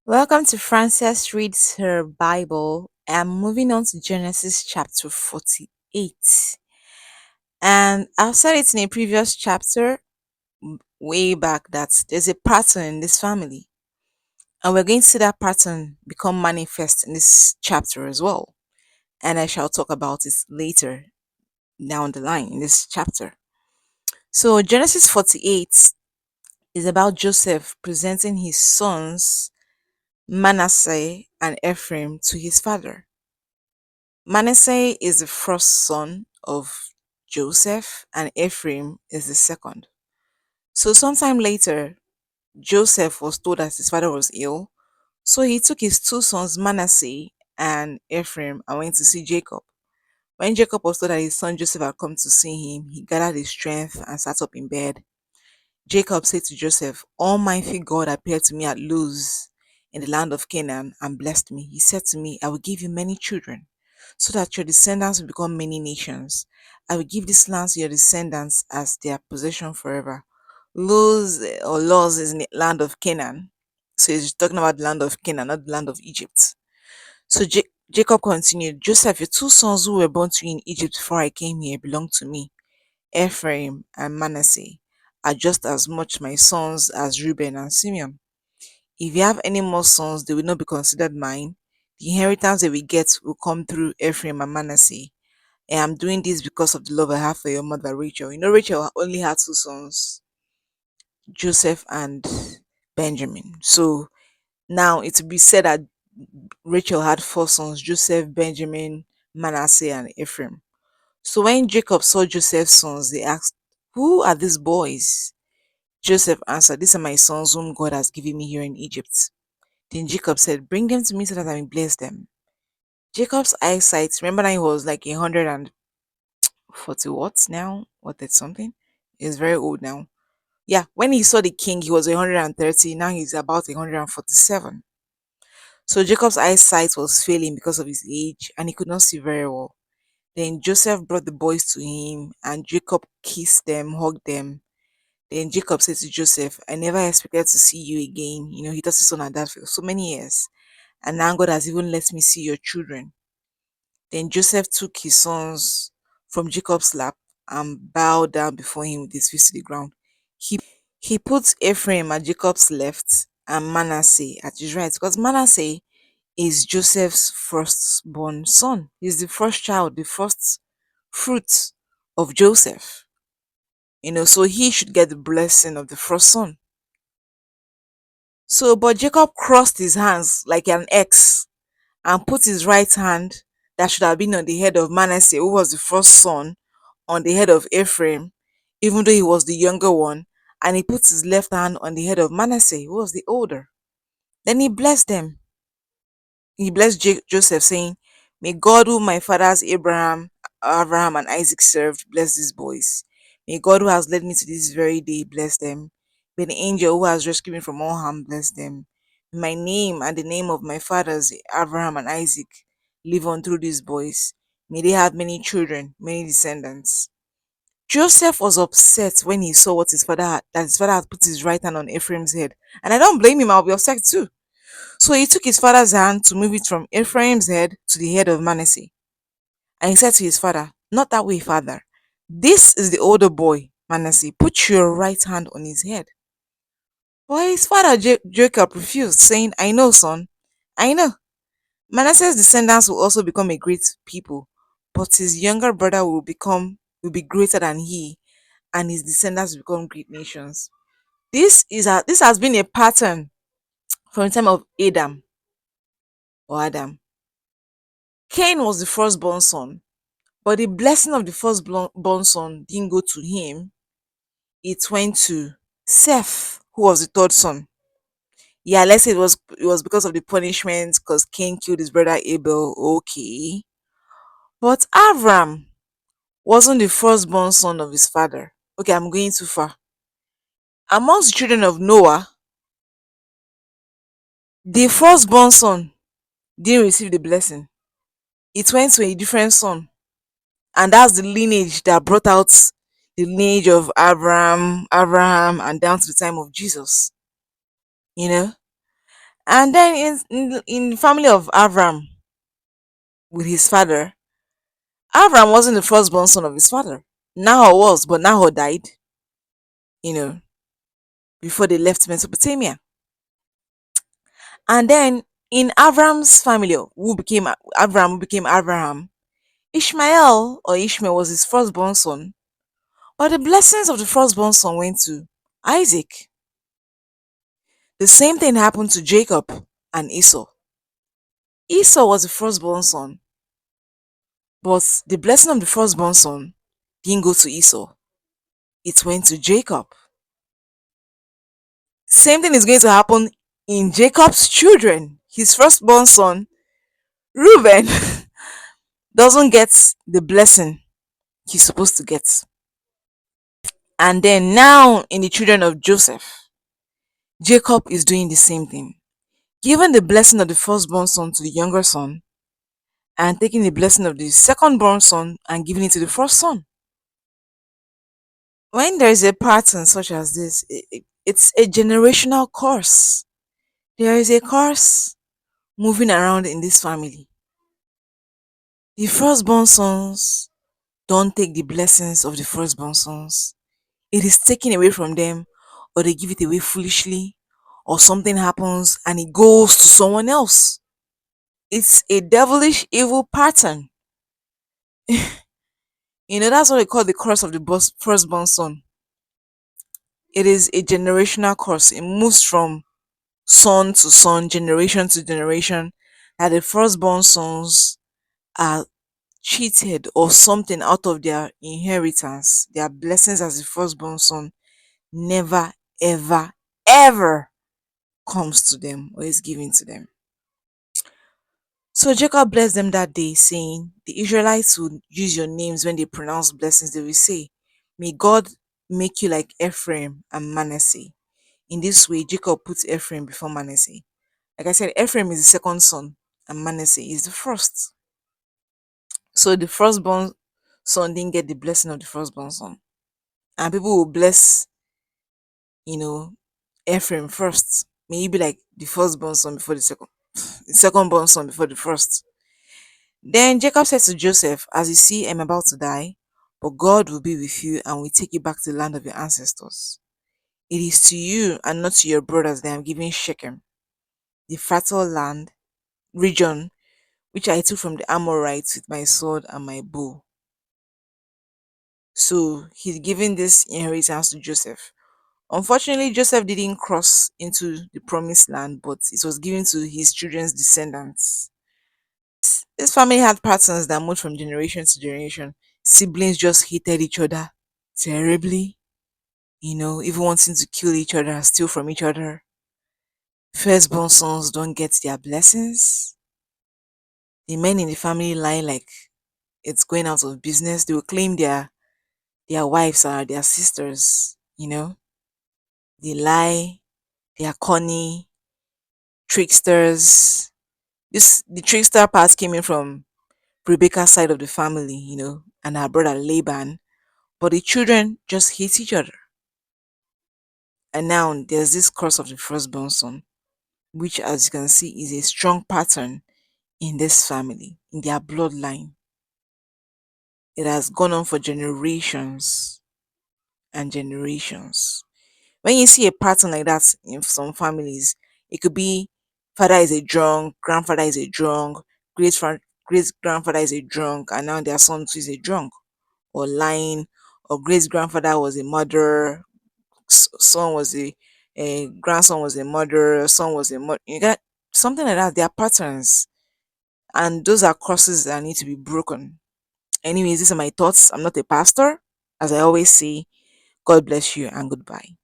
Welcome to Frances Reads Her Bible. I'm moving on to Genesis chapter 48. And I've said it in a previous chapter way back that there's a pattern in this family. And we're going to see that pattern become manifest in this chapter as well. And I shall talk about it later down the line in this chapter. So, Genesis 48 is about Joseph presenting his sons, Manasseh and Ephraim, to his father. Manasseh is the first son of Joseph, and Ephraim is the second. So, sometime later, Joseph was told that his father was ill. So, he took his two sons, Manasseh and Ephraim, and went to see Jacob. When Jacob was told that his son Joseph had come to see him, he gathered his strength and sat up in bed. Jacob said to Joseph, Almighty God appeared to me at Luz in the land of Canaan and blessed me. He said to me, I will give you many children, so that your descendants will become many nations. I will give this land to your descendants as their possession forever. Luz or Luz is in the land of Canaan. So he's talking about the land of Canaan, not the land of Egypt. So Jacob continued, Joseph, your two sons who were born to you in Egypt before I came here belong to me. Ephraim and Manasseh are just as much my sons as Reuben and Simeon. If you have any more sons, they will not be considered mine. The inheritance they will get will come through Ephraim and Manasseh. And I'm doing this because of the love I have for your mother Rachel. You know, Rachel only had two sons, Joseph and Benjamin. So now it will be said that Rachel had four sons, Joseph, Benjamin, Manasseh, and Ephraim. So when Jacob saw Joseph's sons, they asked, Who are these boys? Joseph answered, These are my sons whom God has given me here in Egypt. Then Jacob said, Bring them to me so that I may bless them. Jacob's eyesight, remember that he was like 140 what now? What did something? He's very old now. Yeah, when he saw the king, he was 130. Now he's about 147. So Jacob's eyesight was failing because of his age and he could not see very well. Then Joseph brought the boys to him and Jacob kissed them, hugged them. Then Jacob said to Joseph, I never expected to see you again. You know, he does his son and dad for so many years. And now God has even let me see your children. Then Joseph took his sons from Jacob's lap and bowed down before him with his face to the ground. He put Ephraim at Jacob's left and Manasseh at his right, because Manasseh is Joseph's firstborn son. He's the first child, the first fruit of Joseph. You know, so he should get the blessing of the first son. So, but Jacob crossed his hands like an X and put his right hand that should have been on the head of Manasseh, who was the first son, on the head of Ephraim, even though he was the younger one, and he put his left hand on the head of Manasseh, who was the older. Then he blessed them. He blessed Joseph, saying, May God, who my fathers Abraham, and Isaac served, bless these boys. May God, who has led me to this very day, bless them. May the angel who has rescued me from all harm bless them. May my name and the name of my fathers, Abraham and Isaac, live on through these boys. May they have many children, many descendants. Joseph was upset when he saw what his father had, that his father had put his right hand on Ephraim's head. And I don't blame him, I'll be upset too. So he took his father's hand to move it from Ephraim's head to the head of Manasseh. And he said to his father, Not that way, father. This is the older boy, Manasseh. Put your right hand on his head. But his father Jacob refused, saying, I know, son. I know. Manasseh's descendants will also become a great people, but his younger brother will be greater than he, and his descendants will become great nations. This has been a pattern from the time of Adam. Cain was the firstborn son, but the blessing of the firstborn son didn't go to him. It went to Seth, who was the third son. Yeah, let's say it was because of the punishment because Cain killed his brother Abel. Okay. But Avram wasn't the firstborn son of his father. Okay, I'm going too far. Amongst the children of Noah, the firstborn son didn't receive the blessing. It went to a different son. And that's the lineage that brought out the lineage of Abraham, and down to the time of Jesus. You know? And then in the family of Avram with his father, Avram wasn't the firstborn son of his father. Nahor was, but Nahor died, you know, before they left Mesopotamia. And then in Avram's family, who became Abraham, Ishmael or Ishmael was his firstborn son, but the blessings of the firstborn son went to Isaac. The same thing happened to Jacob and Esau. Esau was the firstborn son, but the blessing of the firstborn son didn't go to Esau, it went to Jacob. Same thing is going to happen in Jacob's children. His firstborn son, Reuben, doesn't get the blessing he's supposed to get. And then now in the children of Joseph, Jacob is doing the same thing. Giving the blessing of the firstborn son to the younger son and taking the blessing of the secondborn son and giving it to the first son. When there is a pattern such as this, it's a generational curse. There is a curse moving around in this family. The firstborn sons don't take the blessings of the firstborn sons. It is taken away from them, or they give it away foolishly, or something happens and it goes to someone else. It's a devilish evil pattern. That's what they call the curse of the firstborn son. It is a generational curse. It moves from son to son, generation to generation, that the firstborn sons are cheated or something out of their inheritance. Their blessings as the firstborn son never, ever, ever comes to them or is given to them. So Jacob blessed them that day, saying, the Israelites would use your names when they pronounce blessings. They will say, may God make you like Ephraim and Manasseh. In this way, Jacob put Ephraim before Manasseh. Like I said, Ephraim is the second son, and Manasseh is the first. So the firstborn son didn't get the blessing of the firstborn son. And people will bless, you know, Ephraim first. May he be like the firstborn son before the second, the secondborn son before the first. Then Jacob said to Joseph, as you see, I'm about to die, but God will be with you and will take you back to the land of your ancestors. It is to you and not to your brothers that I am giving Shechem, the fertile land, region, which I took from the Amorites with my sword and my bow. So he's giving this inheritance to Joseph. Unfortunately, Joseph didn't cross into the promised land, but it was given to his children's descendants. This family had patterns that moved from generation to generation. Siblings just hated each other terribly, even wanting to kill each other and steal from each other. Firstborn sons don't get their blessings. The men in the family lie like it's going out of business. They will claim their wives are their sisters, They lie, they are corny, tricksters. The trickster part came in from Rebecca's side of the family, and her brother Laban. But the children just hate each other. And now there's this curse of the firstborn son, which, as you can see, is a strong pattern in this family, in their bloodline. It has gone on for generations and generations. When you see a pattern like that in some families, it could be father is a drunk, grandfather is a drunk, great grandfather is a drunk, and now their son too is a drunk, or lying, or great grandfather was a murderer, son was a grandson was a murderer, son was a murderer. You got something like that. They are patterns, and those are curses that need to be broken. Anyways, these are my thoughts. I'm not a pastor, as I always say. God bless you and goodbye.